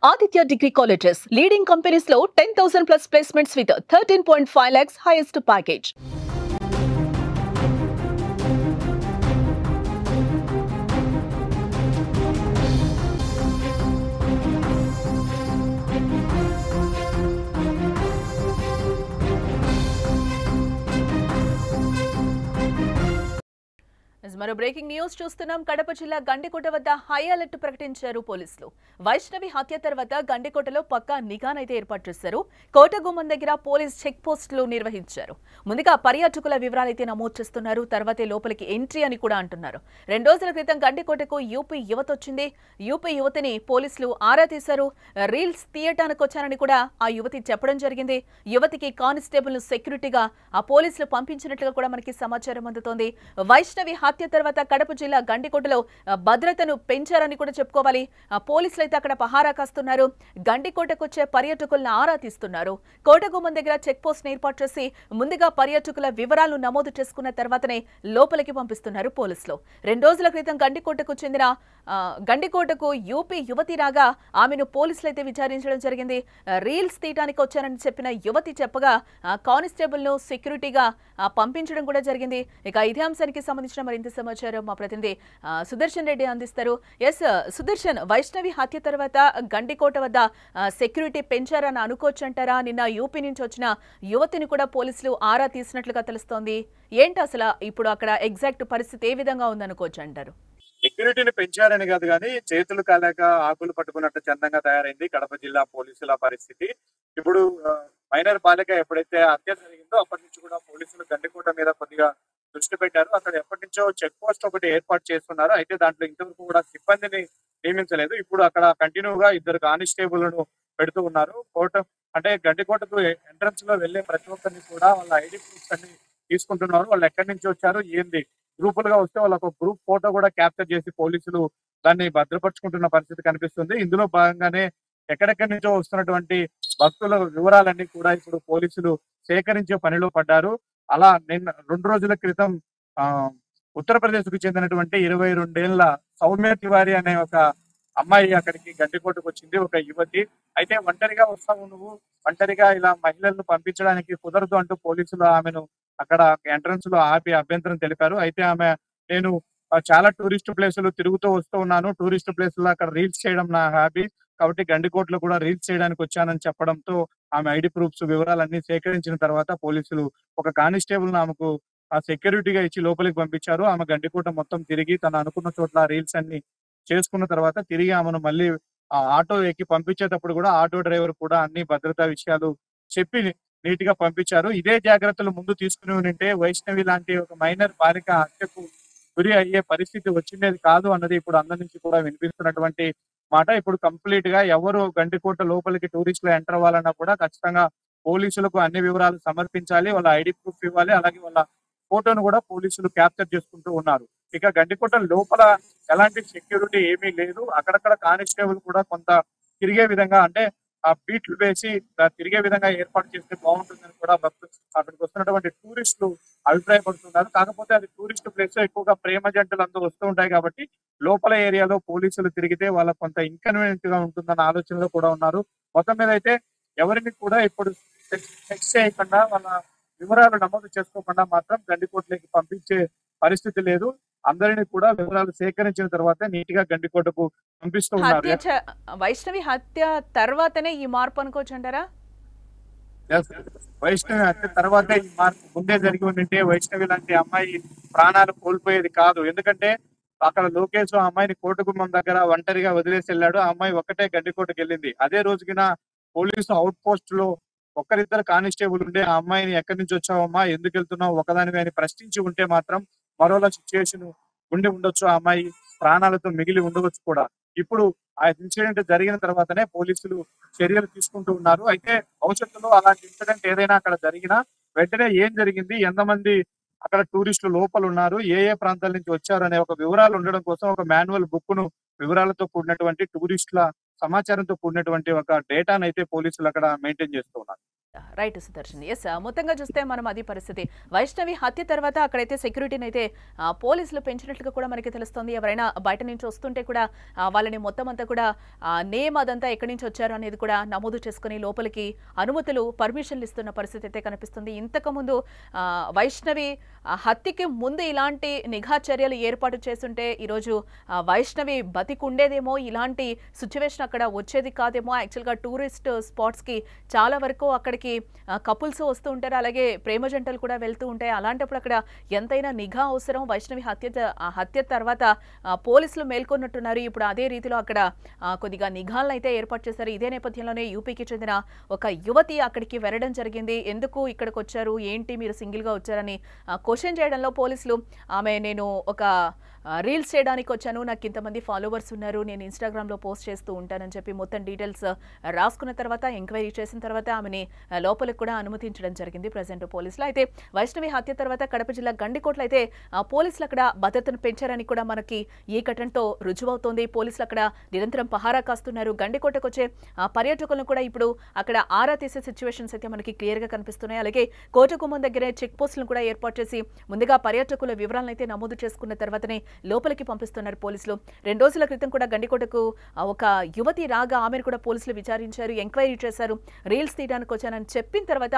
Aditya Degree Colleges, leading companies low 10,000 plus placements with 13.5 lakhs highest package. మరో breaking news చూస్తున్నాం. కడప జిల్లా గండికోట వద్ద high alert ప్రకటించారు పోలీసులు. వైష్ణవి హత్య తర్వాత గండికోటలో పక్కా నిఘానైతే ఏర్పాటు చేశారు. కోటగుమ్మం దగ్గర పోలీస్ చెక్ పోస్టులు నిర్వహించారు. ముందుగా పర్యాటకుల వివరాలైతే నమోదు చేస్తున్నారు. తర్వాతే లోపలికి ఎంట్రీ అని కూడా అంటున్నారు. 2 రోజుల క్రితం గండికోటకు యూపీ యువత వచ్చింది. యూపీ యువతిని పోలీసులు ఆరా తీశారు. రీల్స్ తీయటానికి వచ్చారని కూడా ఆ యువతి చెప్పడం జరిగింది. యువతికి కానిస్టేబుల్ సెక్యూరిటీగా ఆ పోలీసులు పంపించినట్లుగా కూడా మనకి సమాచారం అందుతోంది. వైష్ణవి హత్య తర్వాత కడప జిల్లా గండికోటలో భద్రతను పెంచారని కూడా చెప్పుకోవాలి. పోలీసులు అయితే అక్కడ పహారా కాస్తున్నారు. గండికోటకు వచ్చే పర్యాటకులను ఆరా తీస్తున్నారు. కోటగుమ్మం దగ్గర చెక్ పోస్ట్ ఏర్పాటు చేసి ముందుగా పర్యాటకుల వివరాలు నమోదు చేసుకున్న తర్వాతనే లోపలికి పంపిస్తున్నారు పోలీసులు. 2 రోజుల క్రితం గండికోటకు యూపీ యువతి రాగా ఆమెను పోలీసులు అయితే విచారించడం జరిగింది. రీల్స్ తీయడానికి వచ్చారని చెప్పిన యువతి చెప్పగా కానిస్టేబుల్ ను సెక్యూరిటీగా పంపించడం కూడా జరిగింది. ఇక ఇదే అంశానికి సంబంధించిన మరింత సమాచారం మా ప్రతినిధి సుదర్శన్ రెడ్డి అందిస్తారు. ఎస్ సుదర్శన్, వైష్ణవి హత్య తర్వాత గండికోట వద్ద సెక్యూరిటీ పెంచారని అనుకోవచ్చు అంటారా? నిన్న యూపీ నుంచి వచ్చిన యువతిని కూడా పోలీసులు ఆరా తీసినట్లుగా తెలుస్తోంది. ఏంటి అసలు ఇప్పుడు అక్కడ ఎగ్జాక్ట్ పరిస్థితి ఏ విధంగా ఉందనుకోవచ్చు అంటారు? సెక్యూరిటీని పెంచారని కాదు కానీ చేతులు కాలేక ఆకులు పట్టుకున్నట్టు చందంగా తయారైంది కడప జిల్లా పోలీసుల పరిస్థితి. ఇప్పుడు మైనర్ బాలిక ఎప్పుడైతే హత్య జరిగిందో అప్పటి నుంచి కూడా పోలీసులు గండికోట మీద కొద్దిగా దృష్టి పెట్టారు. అక్కడ ఎప్పటి నుంచో చెక్ పోస్ట్ ఒకటి ఏర్పాటు చేస్తున్నారు. అయితే దాంట్లో ఇంతవరకు కూడా సిబ్బందిని నియమించలేదు. ఇప్పుడు అక్కడ కంటిన్యూగా 2 కానిస్టేబుల్ను పెడుతూ ఉన్నారు. గండికోటకు ఎంట్రన్స్ లో వెళ్లే ప్రతి ఒక్కరిని కూడా వాళ్ళ ఐడి ప్రూఫ్స్ అన్ని తీసుకుంటున్నారు. వాళ్ళు ఎక్కడి నుంచి వచ్చారు, ఏంది, గ్రూపులుగా వస్తే వాళ్ళకు గ్రూప్ ఫోటో కూడా క్యాప్చర్ చేసి పోలీసులు దాన్ని భద్రపరుచుకుంటున్న పరిస్థితి కనిపిస్తుంది. ఇందులో భాగంగానే ఎక్కడెక్కడి నుంచో వస్తున్నటువంటి భక్తుల వివరాలన్నీ కూడా ఇప్పుడు పోలీసులు సేకరించే పనిలో పడ్డారు. అలా నిన్న 2 రోజుల క్రితం ఉత్తరప్రదేశ్ కు చెందినటువంటి 22 ఏళ్ల సౌమ్య తివారీ అనే ఒక అమ్మాయి అక్కడికి గండికోటకు వచ్చింది, ఒక యువతి. అయితే ఒంటరిగా వస్తావు నువ్వు, ఒంటరిగా ఇలా మహిళలను పంపించడానికి కుదరదు అంటూ పోలీసులు ఆమెను అక్కడ ఎంట్రన్స్ లో ఆపి అభ్యంతరం తెలిపారు. అయితే ఆమె నేను చాలా టూరిస్ట్ ప్లేసులు తిరుగుతూ వస్తూ ఉన్నాను, టూరిస్ట్ ప్లేసుల్లో అక్కడ రీల్స్ చేయడం నా హాబీ, కాబట్టి గండికోటలో కూడా రీల్స్ చేయడానికి వచ్చానని చెప్పడంతో ఆమె ఐడి ప్రూఫ్స్ వివరాలన్నీ సేకరించిన తర్వాత పోలీసులు ఒక కానిస్టేబుల్ ఆమెకు ఆ సెక్యూరిటీగా ఇచ్చి లోపలికి పంపించారు. ఆమె గండికోట మొత్తం తిరిగి తను అనుకున్న చోట్ల రీల్స్ అన్ని చేసుకున్న తర్వాత తిరిగి ఆమెను మళ్ళీ ఆ ఆటో ఎక్కి పంపించేటప్పుడు కూడా ఆటో డ్రైవర్ కూడా అన్ని భద్రతా విషయాలు చెప్పి నీట్ గా పంపించారు. ఇదే జాగ్రత్తలు ముందు తీసుకుని ఉంటే వైష్ణవి లాంటి ఒక మైనర్ బాలిక హత్యకు గురి అయ్యే పరిస్థితి వచ్చిండేది కాదు అన్నది ఇప్పుడు అందరి నుంచి కూడా వినిపిస్తున్నటువంటి మాట. ఇప్పుడు కంప్లీట్ గా ఎవరు గండికోట లోపలికి టూరిస్టులు ఎంటర్ అవ్వాలన్నా కూడా ఖచ్చితంగా పోలీసులకు అన్ని వివరాలు సమర్పించాలి, వాళ్ళ ఐడి ప్రూఫ్ ఇవ్వాలి, అలాగే వాళ్ళ ఫోటోను కూడా పోలీసులు క్యాప్చర్ చేసుకుంటూ ఉన్నారు. ఇక గండికోట లోపల ఎలాంటి సెక్యూరిటీ ఏమీ లేదు. అక్కడక్కడ కానిస్టేబుల్ కూడా కొంత తిరిగే విధంగా, అంటే ఆ బీట్లు వేసి తిరిగే విధంగా ఏర్పాటు చేస్తే బాగుంటుందని కూడా భక్తులు, అక్కడికి వస్తున్నటువంటి టూరిస్టులు అభిప్రాయపడుతున్నారు. కాకపోతే అది టూరిస్ట్ ప్లేస్, ఎక్కువగా ప్రేమ జంటలు అందరూ వస్తూ ఉంటాయి కాబట్టి లోపల ఏరియాలో పోలీసులు తిరిగితే వాళ్ళకు కొంత ఇన్కన్వీనియంట్ గా ఉంటుందన్న ఆలోచనలో కూడా ఉన్నారు. మొత్తం మీద అయితే ఎవరిని కూడా ఇప్పుడు చెక్ చేయకుండా, వాళ్ళ వివరాలు నమోదు చేసుకోకుండా మాత్రం గండికోటలోకి పంపించే పరిస్థితి లేదు. అందరినీ కూడా వివరాలు సేకరించిన తర్వాత నీట్ గా గండికోటకు పంపిస్తూ ఉన్నారు. వైష్ణవి హత్య తర్వాతనే ఈ మార్పు అనుకోవచ్చు అంటారా? వైష్ణవి హత్య తర్వాత ఈ మార్పు ముందే జరిగి ఉంటే వైష్ణవి లాంటి అమ్మాయి ప్రాణాలు కోల్పోయేది కాదు. ఎందుకంటే అక్కడ లోకేష్ ఆ అమ్మాయిని కోటగుమ్మం దగ్గర ఒంటరిగా వదిలేసి వెళ్ళాడు. ఆ అమ్మాయి ఒక్కటే గండికోటకి వెళ్ళింది. అదే రోజుకిన పోలీసు అవుట్ పోస్ట్ లో ఒక్కరిద్దరు కానిస్టేబుల్ ఉండే ఆ అమ్మాయిని ఎక్కడి నుంచి వచ్చావమ్మా, ఎందుకు వెళ్తున్నావు ఒకదానివి అని ప్రశ్నించి ఉంటే మాత్రం మరోలా సిచ్యువేషన్ ఉండి ఉండొచ్చు, ఆ అమ్మాయి ప్రాణాలతో మిగిలి ఉండవచ్చు కూడా. ఇప్పుడు ఆ ఇన్సిడెంట్ జరిగిన తర్వాతనే పోలీసులు చర్యలు తీసుకుంటూ ఉన్నారు. అయితే భవిష్యత్తులో అలాంటి ఇన్సిడెంట్ ఏదైనా అక్కడ జరిగినా వెంటనే ఏం జరిగింది, ఎంతమంది అక్కడ టూరిస్టులు లోపల ఉన్నారు, ఏ ఏ ప్రాంతాల నుంచి వచ్చారు అనే ఒక వివరాలు ఉండడం కోసం ఒక మాన్యువల్ బుక్ ను వివరాలతో కూడినటువంటి టూరిస్టుల సమాచారంతో కూడినటువంటి ఒక డేటాను అయితే పోలీసులు అక్కడ మెయింటైన్ చేస్తూ ఉన్నారు. రైట్ సుదర్శన్. ఎస్, మొత్తంగా చూస్తే మనం అది పరిస్థితి. వైష్ణవి హత్య తర్వాత అక్కడైతే సెక్యూరిటీని అయితే పోలీసులు పెంచినట్లుగా కూడా మనకి తెలుస్తుంది. ఎవరైనా బయట నుంచి వస్తుంటే కూడా వాళ్ళని మొత్తం అంతా కూడా నేమ్ అదంతా ఎక్కడి నుంచి వచ్చారు అనేది కూడా నమోదు చేసుకుని లోపలికి అనుమతులు పర్మిషన్లు ఇస్తున్న పరిస్థితి అయితే కనిపిస్తుంది. ఇంతకుముందు వైష్ణవి హత్యకి ముందు ఇలాంటి నిఘా చర్యలు ఏర్పాటు చేస్తుంటే ఈరోజు వైష్ణవి బతికుండేదేమో, ఇలాంటి సిచ్యువేషన్ అక్కడ వచ్చేది కాదేమో. యాక్చువల్గా టూరిస్ట్ స్పాట్స్కి చాలా వరకు అక్కడికి కపుల్స్ వస్తూ ఉంటారు, అలాగే ప్రేమ జంటలు కూడా వెళ్తూ ఉంటాయి. అలాంటప్పుడు అక్కడ ఎంతైనా నిఘా అవసరం. వైష్ణవి హత్య తర్వాత పోలీసులు మేల్కొన్నట్టున్నారు. ఇప్పుడు అదే రీతిలో అక్కడ కొద్దిగా నిఘాలను అయితే ఏర్పాటు చేశారు. ఇదే నేపథ్యంలోనే యూపీకి చెందిన ఒక యువతి అక్కడికి వెళ్ళడం జరిగింది. ఎందుకు ఇక్కడికి వచ్చారు, ఏంటి మీరు సింగిల్గా వచ్చారని క్వశ్చన్ చేయడంలో పోలీసులు నేను ఒక రీల్స్ చేయడానికి వచ్చాను, నాకు ఇంతమంది ఫాలోవర్స్ ఉన్నారు, నేను ఇన్స్టాగ్రామ్లో పోస్ట్ చేస్తూ ఉంటానని చెప్పి మొత్తం డీటెయిల్స్ రాసుకున్న తర్వాత ఎంక్వైరీ చేసిన తర్వాత ఆమెని లోపలికి కూడా అనుమతించడం జరిగింది ప్రజెంట్ పోలీసులు. అయితే వైష్ణవి హత్య తర్వాత కడప జిల్లా గండికోటలో అయితే పోలీసులు అక్కడ భద్రతను పెంచారని కూడా మనకి ఈ ఘటనతో రుజువవుతోంది. పోలీసులు అక్కడ నిరంతరం పహారా కాస్తున్నారు. గండికోటకు వచ్చే పర్యాటకులను కూడా ఇప్పుడు అక్కడ ఆరా తీసే సిచ్యువేషన్స్ అయితే మనకి క్లియర్గా కనిపిస్తున్నాయి. అలాగే కోటగుమ్మం దగ్గరే చెక్ పోస్టులను కూడా ఏర్పాటు చేసి ముందుగా పర్యాటకుల వివరాలను అయితే నమోదు చేసుకున్న తర్వాతనే లోపలికి పంపిస్తున్నారు పోలీసులు. 2 రోజుల క్రితం కూడా గండికోటకు ఒక యువతి రాగా ఆమెను కూడా పోలీసులు విచారించారు, ఎంక్వైరీ చేశారు. రీల్స్ తీయడానికి వచ్చానని చెప్పిన తర్వాత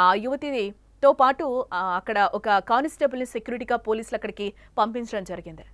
ఆ యువతితో పాటు అక్కడ ఒక కానిస్టేబుల్ని సెక్యూరిటీగా పోలీసులు అక్కడికి పంపించడం జరిగింది.